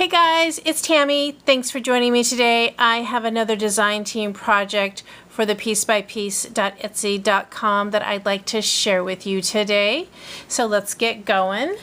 Hey guys, it's Tammy. Thanks for joining me today. I have another design team project for the piecebypiece.etsy.com that I'd like to share with you today. So let's get going.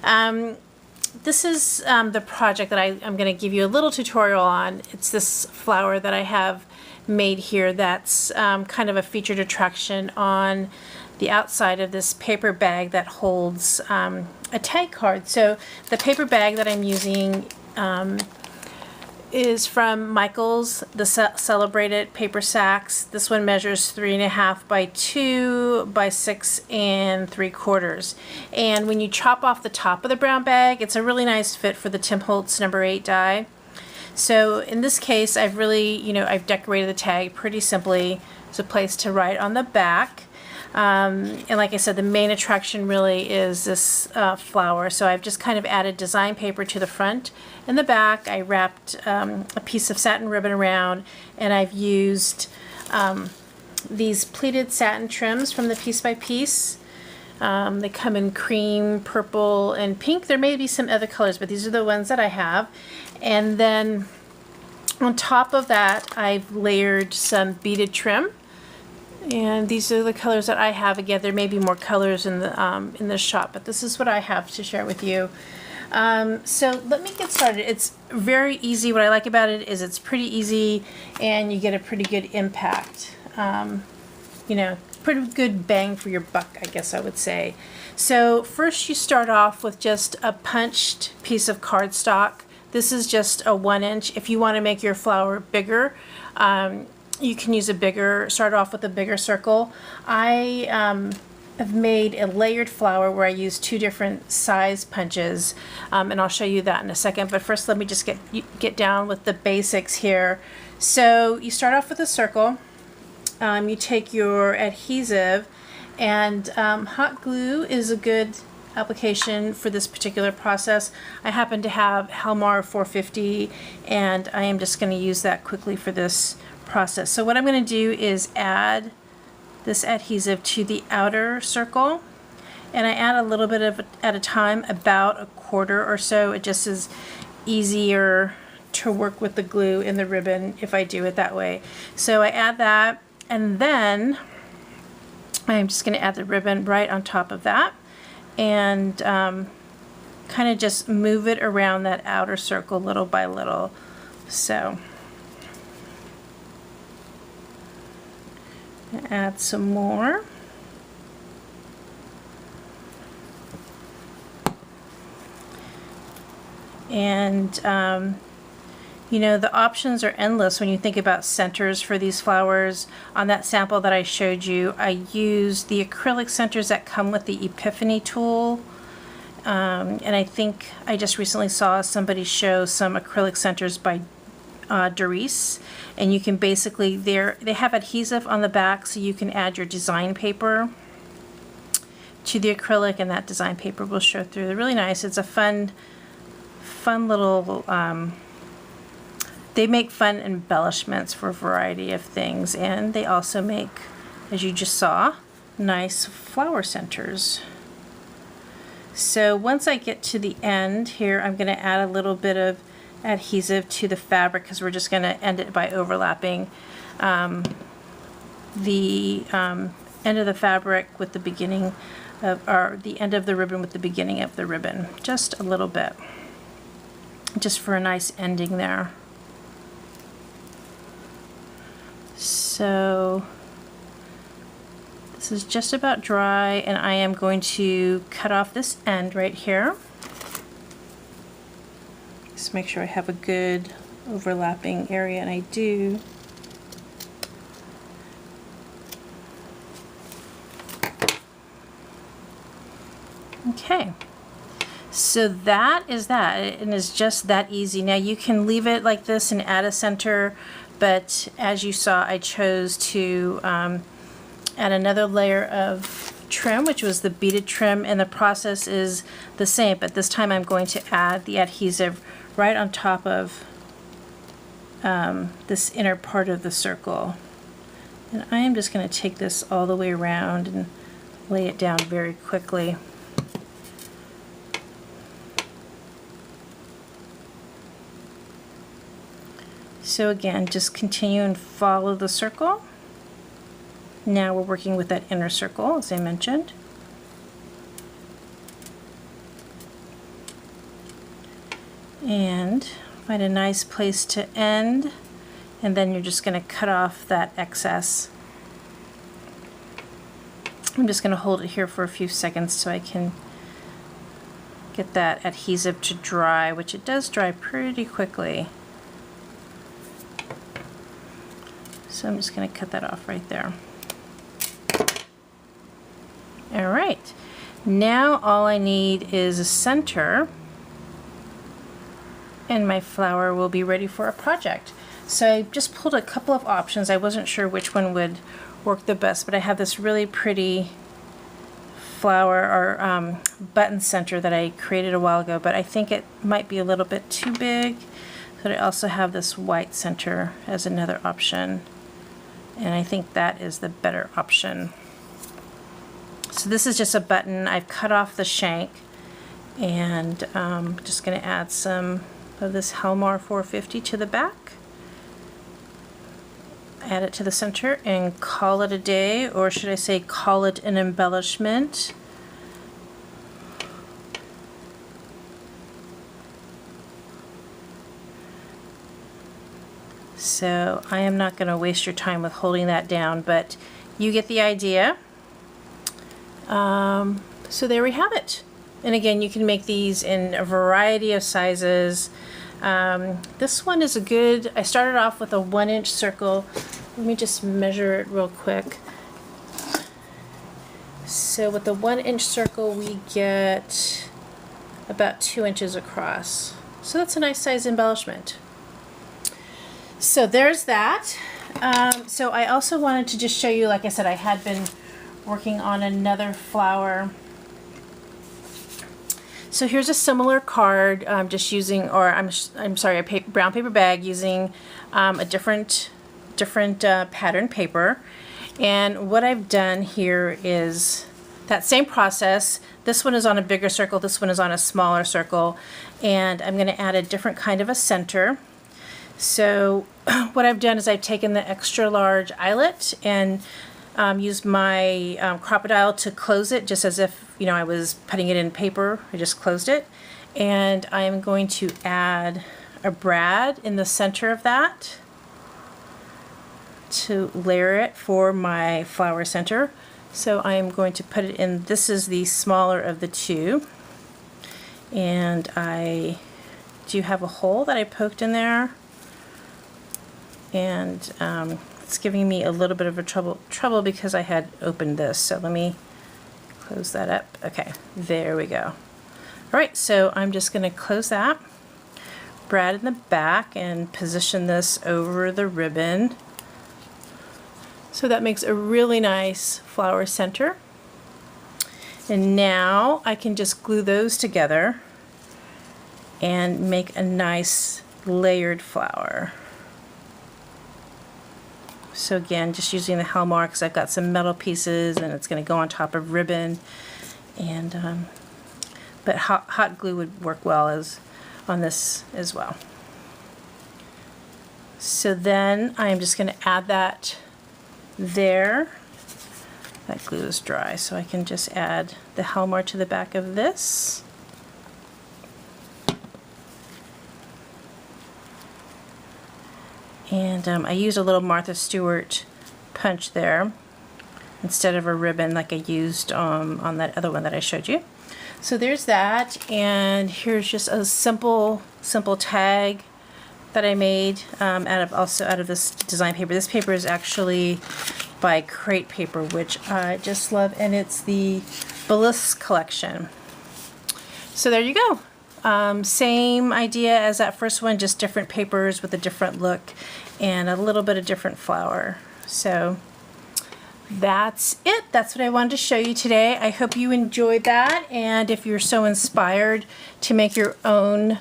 This is the project that I'm going to give you a little tutorial on. It's this flower that I have made here that's kind of a featured attraction on the outside of this paper bag that holds a tag card. So the paper bag that I'm using is from Michael's, the Celebrated paper sacks. This one measures 3.5 by 2 by 6 3/4. And when you chop off the top of the brown bag, it's a really nice fit for the Tim Holtz number 8 die. So in this case, I've really, I've decorated the tag pretty simply. There's a place to write on the back. And like I said, the main attraction really is this flower. So I've just kind of added design paper to the front and the back. I wrapped a piece of satin ribbon around, and I've used these pleated satin trims from the Piece by Piece. They come in cream, purple, and pink. There may be some other colors, but these are the ones that I have. And then on top of that, I've layered some beaded trim. And these are the colors that I have. Again, there may be more colors in the shop, but this is what I have to share with you. So let me get started. It's very easy. What I like about it is it's pretty easy, and you get a pretty good impact. Pretty good bang for your buck, I guess I would say. So first you start off with just a punched piece of cardstock. This is just a 1 inch. If you want to make your flower bigger, you can use start off with a bigger circle. I have made a layered flower where I use 2 different size punches, and I'll show you that in a second. But first, let me just get down with the basics here. So you start off with a circle. You take your adhesive, and hot glue is a good application for this particular process. I happen to have Helmar 450, and I am just going to use that quickly for this process. So what I'm going to do is add this adhesive to the outer circle, and I add a little bit of at a time, about 1/4 or so. It just is easier to work with the glue in the ribbon if I do it that way. So I add that, and then I'm just going to add the ribbon right on top of that, and kind of just move it around that outer circle little by little. So add some more. And the options are endless when you think about centers for these flowers. On that sample that I showed you, I used the acrylic centers that come with the Epiphany tool. And I think I just recently saw somebody show some acrylic centers by Doris, and you can basically, they have adhesive on the back, so you can add your design paper to the acrylic, and that design paper will show through. They're really nice. It's a fun little, they make fun embellishments for a variety of things, and they also make, as you just saw, nice flower centers. So once I get to the end here, I'm going to add a little bit of adhesive to the fabric, because we're just going to end it by overlapping the end of the fabric with the beginning of, or the end of the ribbon with the beginning of the ribbon, just a little bit, just for a nice ending there. So this is just about dry, and I am going to cut off this end right here. Just make sure I have a good overlapping area, and I do. Okay, so that is that, and it's just that easy. Now you can leave it like this and add a center, but as you saw, I chose to add another layer of trim, which was the beaded trim, and the process is the same, but this time I'm going to add the adhesive right on top of this inner part of the circle. And I am just going to take this all the way around and lay it down very quickly. So again, just continue and follow the circle. Now we're working with that inner circle, as I mentioned. And find a nice place to end, and then you're just going to cut off that excess. I'm just going to hold it here for a few seconds so I can get that adhesive to dry, which it does dry pretty quickly. So I'm just going to cut that off right there. All right, now all I need is a center, and my flower will be ready for a project. So I just pulled a couple of options. I wasn't sure which one would work the best, but I have this really pretty flower or button center that I created a while ago, but I think it might be a little bit too big. But I also have this white center as another option, and I think that is the better option. So this is just a button. I've cut off the shank, and just going to add some of this Helmar 450 to the back. Add it to the center and call it a day, or should I say call it an embellishment. So I am not going to waste your time with holding that down, but you get the idea. So there we have it. And again, you can make these in a variety of sizes. This one is a good, I started off with a 1-inch circle. Let me just measure it real quick. So with the 1-inch circle, we get about 2 inches across. So that's a nice size embellishment. So there's that. So I also wanted to just show you, like I said, I had been working on another flower. So here's a similar card, just using, or I'm sorry, a brown paper bag using a different pattern paper. And what I've done here is that same process. This one is on a bigger circle, this one is on a smaller circle, and I'm going to add a different kind of a center. So what I've done is I've taken the extra large eyelet and used my crocodile to close it, just as if, you know, I was putting it in paper. I just closed it, and I am going to add a brad in the center of that to layer it for my flower center. So I am going to put it in, this is the smaller of the two, and I do have a hole that I poked in there, and it's giving me a little bit of a trouble because I had opened this. So let me close that up. Okay, there we go. All right, so I'm just going to close that, brad in the back, and position this over the ribbon. So that makes a really nice flower center. And now I can just glue those together and make a nice layered flower. So again, just using the Helmar because I've got some metal pieces and it's going to go on top of ribbon. And but hot glue would work well on this as well. So then I am just going to add that there. That glue is dry, so I can just add the Helmar to the back of this. And I used a little Martha Stewart punch there instead of a ribbon like I used on that other one that I showed you. So there's that, and here's just a simple tag that I made out of this design paper. This paper is actually by Crate Paper, which I just love, and it's the Bliss collection. So there you go. Same idea as that first one, just different papers with a different look and a little bit of different flower. So that's it. That's what I wanted to show you today. I hope you enjoyed that, and if you're so inspired to make your own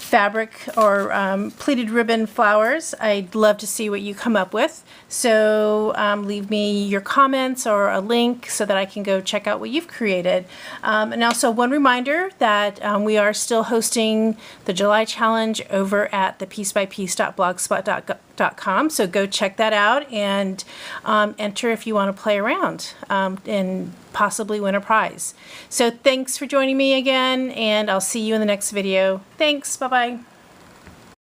fabric or pleated ribbon flowers. I'd love to see what you come up with. So leave me your comments or a link so that I can go check out what you've created. And also one reminder that we are still hosting the July challenge over at the piecebypiece.blogspot.com. So go check that out and enter if you want to play around and possibly win a prize. So thanks for joining me again, and I'll see you in the next video. Thanks. Bye-bye.